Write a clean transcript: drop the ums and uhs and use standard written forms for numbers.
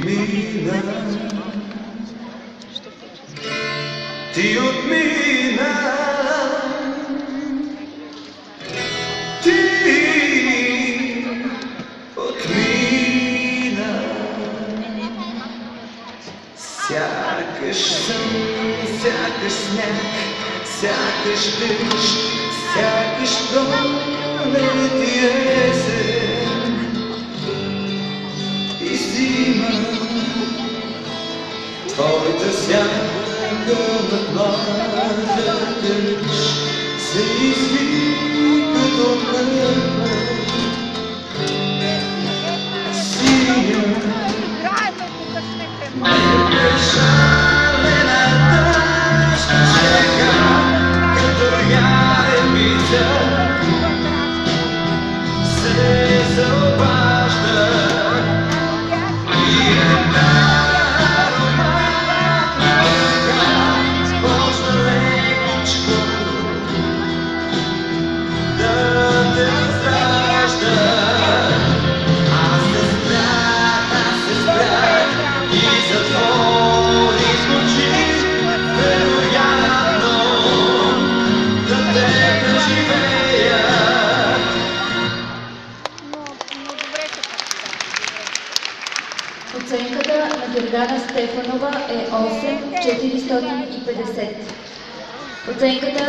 отмина, ти отмина, ти отмина. Сякаш сън, сякаш сняг, сякаш дъжд, сякаш пролет и есен и зима. Твоята сянка над моята къщ се изви като кърва синя. Шалена дъжд чека като ябеца се заобажда и една ароматна ръка почна лекичко да те възражда. Аз се спрях и затворих очи, вероятно да те преживея. Оценката на Гергана Стефанова е 8450. Оценката